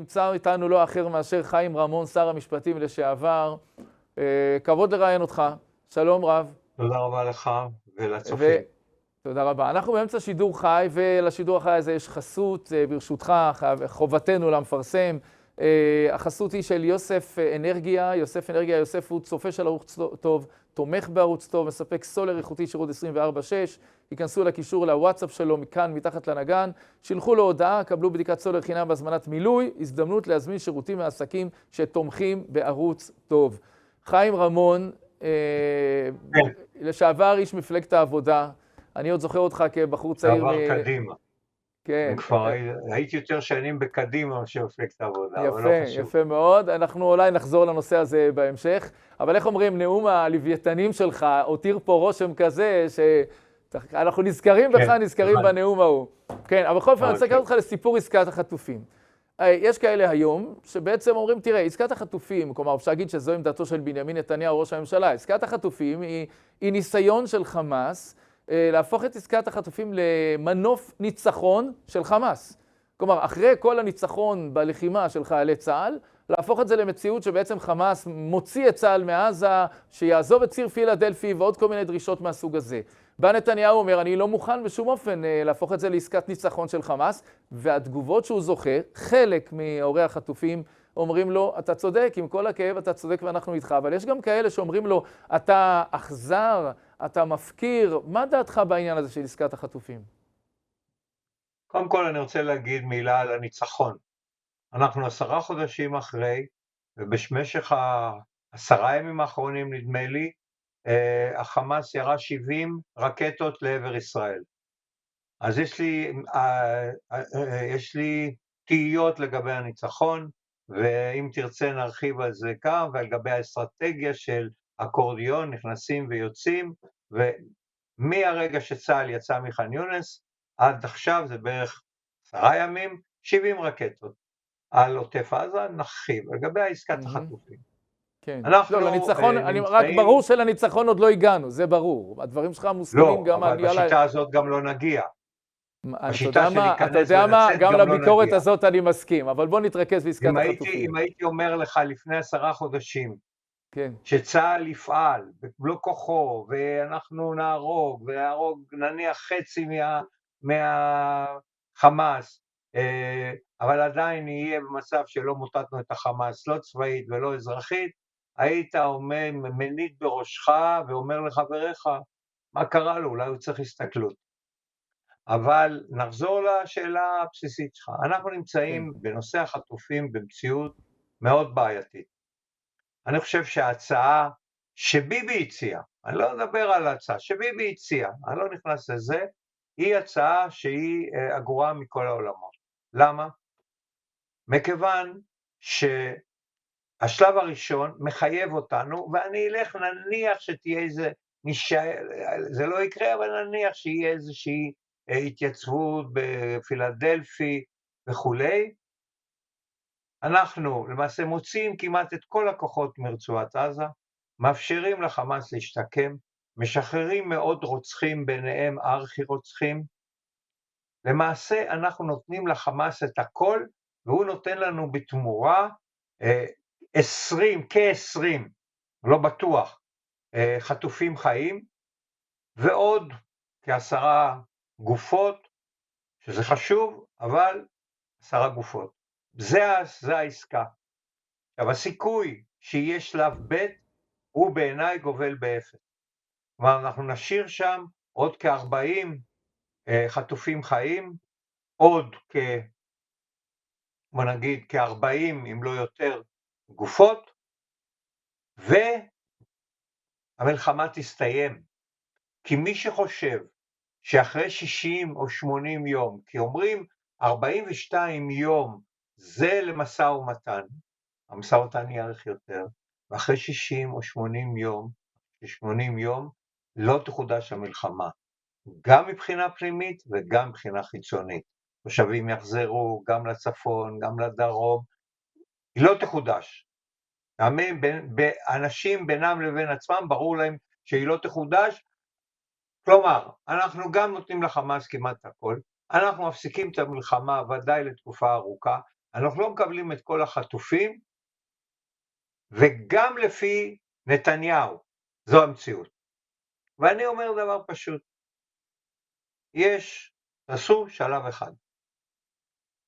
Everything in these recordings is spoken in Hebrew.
נמצא איתנו לא אחר מאשר חיים רמון, שר המשפטים לשעבר. כבוד לראיין אותך. שלום רב. תודה רבה לך ולצופים. תודה רבה. אנחנו באמצע שידור חי, ולשידור החי הזה יש חסות, ברשותך, חובתנו למפרסם. החסות היא של יוסף אנרגיה. יוסף אנרגיה, יוסף הוא צופה של ערוץ טוב, תומך בערוץ טוב, מספק סולר איכותי שירות 24/6. ייכנסו לקישור לוואטסאפ שלו מכאן, מתחת לנגן, שילחו לו הודעה, קבלו בדיקת סולר חינם בהזמנת מילוי, הזדמנות להזמין שירותים מעסקים שתומכים בערוץ טוב. חיים רמון, לשעבר איש מפלגת העבודה, אני עוד זוכר אותך כבחור צעיר. עבר קדימה. כן. כבר הייתי יותר שנים בקדימה מאשר מפלגת העבודה, אבל לא חשוב. יפה מאוד. אנחנו אולי נחזור לנושא הזה בהמשך, אבל איך אומרים, נאום הלוויתנים שלך הותיר פה רושם כזה, שאנחנו נזכרים בך, נזכרים בנאום ההוא. כן, אבל בכל אופן, אני רוצה לקחת אותך לסיפור עסקת החטופים. יש כאלה היום שבעצם אומרים, תראה, עסקת החטופים, כלומר, אפשר להגיד שזו עמדתו של בנימין נתניהו, ראש הממשלה. עסקת החטופים היא ניסיון של חמאס להפוך את עסקת החטופים למנוף ניצחון של חמאס. כלומר, אחרי כל הניצחון בלחימה של חיילי צה"ל, להפוך את זה למציאות שבעצם חמאס מוציא את צה"ל מעזה, שיעזוב את ציר פילדלפי ועוד כל מיני דרישות מהסוג הזה. בא נתניהו אומר, אני לא מוכן בשום אופן להפוך את זה לעסקת ניצחון של חמאס, והתגובות שהוא זוכה, חלק מהורי החטופים אומרים לו, אתה צודק, עם כל הכאב אתה צודק ואנחנו איתך, אבל יש גם כאלה שאומרים לו, אתה אכזר, אתה מפקיר. מה דעתך בעניין הזה של עסקת החטופים? קודם כל אני רוצה להגיד מילה על הניצחון. אנחנו 10 חודשים אחרי, ובמשך 10 ימים האחרונים נדמה לי, החמאס ירה 70 רקטות לעבר ישראל. אז יש לי תהיות לגבי הניצחון, ואם תרצה נרחיב על זה גם, ולגבי האסטרטגיה של אקורדיון, נכנסים ויוצאים, ומהרגע שצה"ל יצא מח'אן יונס, עד עכשיו זה בערך 10 ימים, 70 רקטות. על עוטף עזה נרחיב, לגבי עסקת החטופים. כן. לא, לניצחון, רק ברור שלניצחון עוד לא הגענו, זה ברור. הדברים שלך מוסכמים גם על... לא, אבל בשיטה הזאת גם לא נגיע. אתה יודע מה, גם לביקורת הזאת אני מסכים, אבל בוא נתרכז בעסקת החטופים. אם הייתי אומר לך לפני 10 חודשים, שצה"ל יפעל בלא כוחו, ואנחנו נהרוג נניח חצי מהחמאס, אבל עדיין יהיה במצב שלא מוטטנו את החמאס, לא צבאית ולא אזרחית, היית מניד בראשך ואומר לחבריך, מה קרה לו? אולי הוא צריך הסתכלות. אבל נחזור לשאלה הבסיסית שלך. אנחנו נמצאים בנושא החטופים במציאות מאוד בעייתית. אני חושב שההצעה שביבי הציע, אני לא מדבר על ההצעה, שביבי הציע, אני לא נכנס לזה, היא הצעה שהיא אגורה מכל העולמות. למה? מכיוון שהשלב הראשון מחייב אותנו, ואני אלך נניח שתהיה איזה, זה לא יקרה, אבל נניח שיהיה איזושהי התייצבות בפילדלפי וכולי, אנחנו למעשה מוציאים כמעט את כל הכוחות מרצועת עזה, מאפשרים לחמאס להשתקם, משחררים מאוד רוצחים, ביניהם ארכי רוצחים, למעשה אנחנו נותנים לחמאס את הכל, והוא נותן לנו בתמורה 20, לא בטוח, חטופים חיים, ועוד כ10 גופות, שזה חשוב, אבל 10 גופות. זה העסקה. אבל הסיכוי שיהיה שלב ב' הוא בעיניי גובל ב0. כלומר, אנחנו נשאיר שם עוד כ40 חטופים חיים, עוד בוא נגיד כ40 אם לא יותר גופות, והמלחמה תסתיים. כי מי שחושב שאחרי 60 או 80 יום, כי אומרים 42 יום זה למשא ומתן, המשא ומתן יארך יותר, ואחרי 60 או 80 יום לא תחודש המלחמה, גם מבחינה פנימית וגם מבחינה חיצונית. תושבים יחזרו גם לצפון, גם לדרום, היא לא תחודש. אנשים בינם לבין עצמם ברור להם שהיא לא תחודש, כלומר, אנחנו גם נותנים לחמאס כמעט הכל, אנחנו מפסיקים את המלחמה ודאי לתקופה ארוכה, אנחנו לא מקבלים את כל החטופים, וגם לפי נתניהו, זו המציאות. ואני אומר דבר פשוט, תעשו שלב אחד.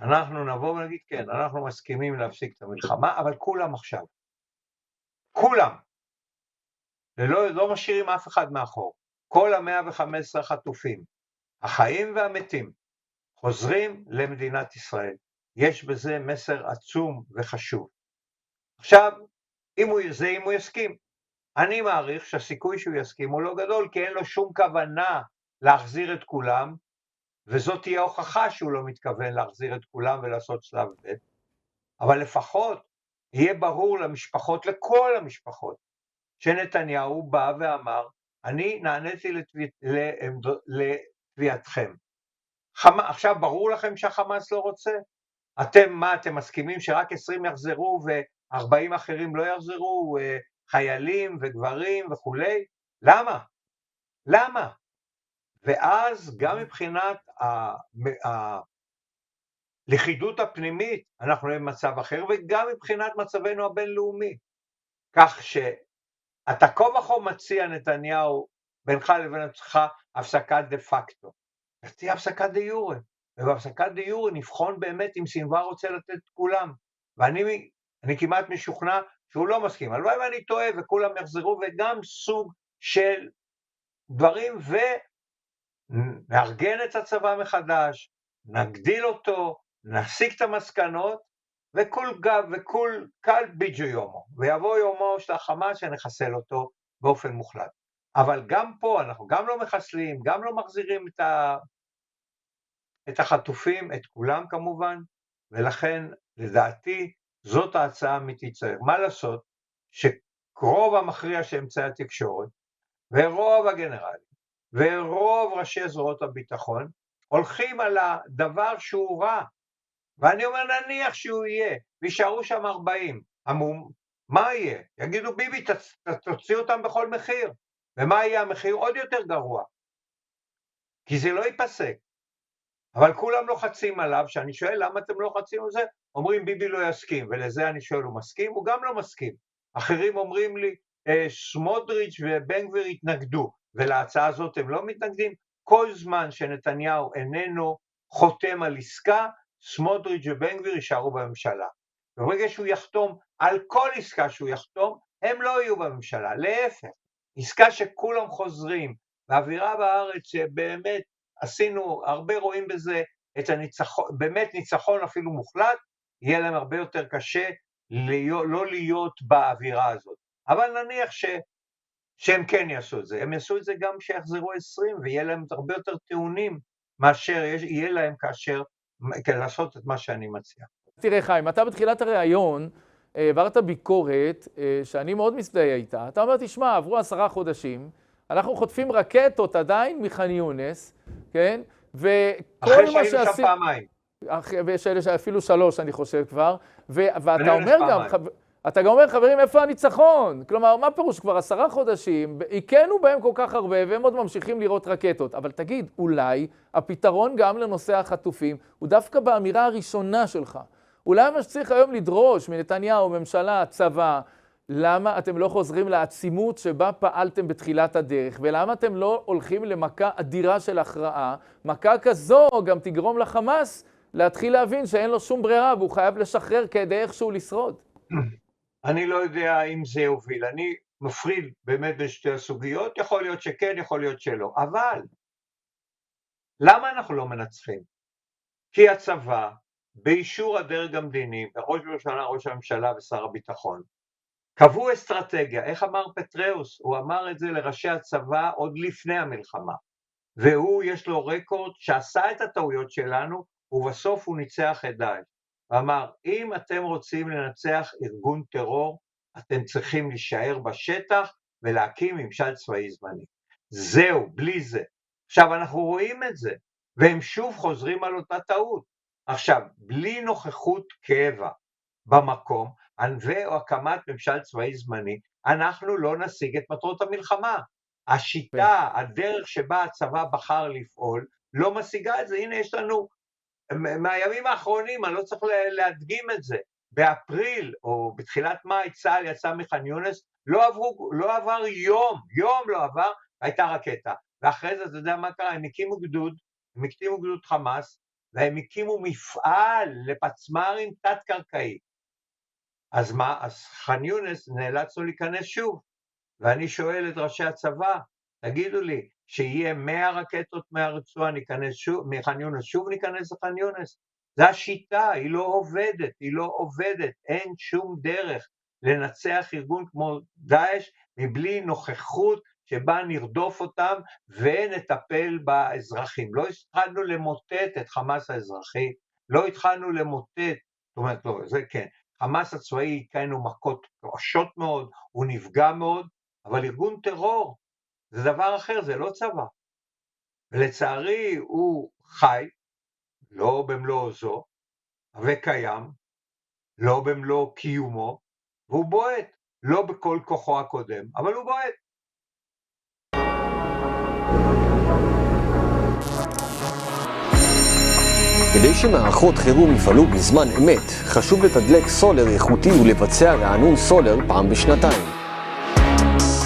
אנחנו נבוא ונגיד, כן, אנחנו מסכימים להפסיק את המלחמה, אבל כולם עכשיו. כולם. לא משאירים אף אחד מאחור. כל ה-115 חטופים, החיים והמתים, חוזרים למדינת ישראל. יש בזה מסר עצום וחשוב. עכשיו, אם הוא יסכים. אני מעריך שהסיכוי שהוא יסכים הוא לא גדול, כי אין לו שום כוונה להחזיר את כולם, וזאת תהיה הוכחה שהוא לא מתכוון להחזיר את כולם ולעשות שלב ב', אבל לפחות יהיה ברור למשפחות, לכל המשפחות, שנתניהו בא ואמר, אני נעניתי לתביעתכם. עכשיו ברור לכם שהחמאס לא רוצה? אתם מסכימים שרק 20 יחזרו ו40 אחרים לא יחזרו, חיילים וגברים וכולי? למה? למה? ואז גם מבחינת הלכידות הפנימית, אנחנו נהיה במצב אחר, וגם מבחינת מצבנו הבינלאומי. כך שאתה כה וכה מציע נתניהו, בינך לבין עצמך, הפסקת דה פקטו. תהיה הפסקת דה יורה, ובהפסקת דה יורה נבחון באמת אם סינואר רוצה לתת את כולם. ואני כמעט משוכנע שהוא לא מסכים. הלוואי ואני טועה וכולם יחזרו, וגם סוג של דברים, ונארגן את הצבא מחדש, נגדיל אותו, נסיק את המסקנות, וכול קל ביג'ו יומו, ויבוא יומו של החמאס שנחסל אותו באופן מוחלט. אבל גם פה אנחנו גם לא מחסלים, גם לא מחזירים את החטופים, את כולם כמובן, ולכן לדעתי זאת ההצעה האמיתית. מה לעשות שרוב המכריע של אמצעי התקשורת, ורוב הגנרלים, ורוב ראשי זרועות הביטחון, הולכים על הדבר שהוא רע, ואני אומר נניח שהוא יהיה, וישארו שם 40, מה יהיה? יגידו ביבי תוציא אותם בכל מחיר, ומה יהיה המחיר? עוד יותר גרוע, כי זה לא ייפסק, אבל כולם לוחצים עליו, שאני שואל למה אתם לא לוחצים על זה? אומרים ביבי לא יסכים, ולזה אני שואל הוא מסכים? הוא גם לא מסכים. אחרים אומרים לי, סמוטריץ' ובן גביר התנגדו, ולהצעה הזאת הם לא מתנגדים. כל זמן שנתניהו איננו חותם על עסקה, סמוטריץ' ובן גביר יישארו בממשלה. ברגע שהוא יחתום על כל עסקה שהוא יחתום, הם לא יהיו בממשלה. להפך, עסקה שכולם חוזרים, והאווירה בארץ שבאמת עשינו, הרבה רואים בזה את הניצחון, באמת ניצחון אפילו מוחלט, יהיה להם הרבה יותר קשה לא להיות באווירה הזאת. אבל נניח שהם כן יעשו את זה, הם יעשו את זה גם שיחזרו 20, ויהיה להם הרבה יותר טיעונים מאשר יהיה להם כאשר לעשות את מה שאני מציע. תראה חיים, אתה בתחילת הראיון העברת ביקורת שאני מאוד מזדהה איתה. אתה אומר, תשמע, עברו 10 חודשים, אנחנו חוטפים רקטות עדיין מח'אן יונס, כן? אחרי שהיינו שם פעמיים. ויש אלה שאפילו 3, אני חושב כבר. ואתה אומר גם, אתה גם אומר, חברים, איפה הניצחון? כלומר, מה פירוש? כבר 10 חודשים, הכינו בהם כל כך הרבה, והם עוד ממשיכים לראות רקטות. אבל תגיד, אולי הפתרון גם לנושא החטופים הוא דווקא באמירה הראשונה שלך. אולי מה שצריך היום לדרוש מנתניהו, ממשלה, צבא, למה אתם לא חוזרים לעצימות שבה פעלתם בתחילת הדרך, ולמה אתם לא הולכים למכה אדירה של הכרעה? מכה כזו גם תגרום לחמאס להתחיל להבין שאין לו שום ברירה, והוא חייב לשחרר כדי איכשהו לשרוד. אני לא יודע אם זה יוביל, אני מפריד באמת בין שתי הסוגיות, יכול להיות שכן, יכול להיות שלא, אבל למה אנחנו לא מנצחים? כי הצבא, באישור הדרג המדיני, בראש ובראשונה ראש הממשלה ושר הביטחון, קבעו אסטרטגיה. איך אמר פטראוס? הוא אמר את זה לראשי הצבא עוד לפני המלחמה, והוא יש לו רקורד שעשה את הטעויות שלנו, ובסוף הוא ניצח את דאעש. הוא אמר, אם אתם רוצים לנצח ארגון טרור, אתם צריכים להישאר בשטח ולהקים ממשל צבאי זמני. זהו, בלי זה. עכשיו אנחנו רואים את זה, והם שוב חוזרים על אותה טעות. עכשיו, בלי נוכחות קבע במקום, או הקמת ממשל צבאי זמני, אנחנו לא נשיג את מטרות המלחמה. השיטה, הדרך שבה הצבא בחר לפעול, לא משיגה את זה. הנה יש לנו מהימים האחרונים, אני לא צריך להדגים את זה. באפריל או בתחילת מאי צה"ל יצא מח'אן יונס, לא עבר יום לא עבר, הייתה רקטה. ואחרי זה, אתה יודע מה קרה? הם הקימו גדוד חמאס, והם הקימו מפעל לפצמ"רים תת-קרקעי. אז מה? אז ח'אן יונס נאלצנו להיכנס שוב. ואני שואל את ראשי הצבא, תגידו לי, שיהיה 100 רקטות מהרצועה, מח'אן יונס, שוב ניכנס לח'אן יונס? זו השיטה, היא לא עובדת, אין שום דרך לנצח ארגון כמו דאעש, מבלי נוכחות שבה נרדוף אותם ונטפל באזרחים. לא התחלנו למוטט את חמאס האזרחי, לא התחלנו למוטט, זאת אומרת, לא, זה כן, חמאס הצבאי כאנו מכות קשות מאוד, הוא נפגע מאוד, אבל ארגון טרור זה דבר אחר, זה לא צבא. ולצערי הוא חי, לא במלוא עוזו, וקיים, לא במלוא קיומו, והוא בועט, לא בכל כוחו הקודם, אבל הוא בועט. כדי שמערכות חירום יפעלו בזמן אמת, חשוב לתדלק סולר איכותי ולבצע רענון סולר פעם בשנתיים.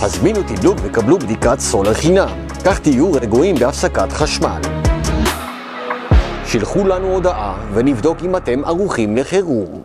הזמינו תדלוק וקבלו בדיקת סולר חינם, כך תהיו רגועים בהפסקת חשמל. שלחו לנו הודעה ונבדוק אם אתם ערוכים לחירום.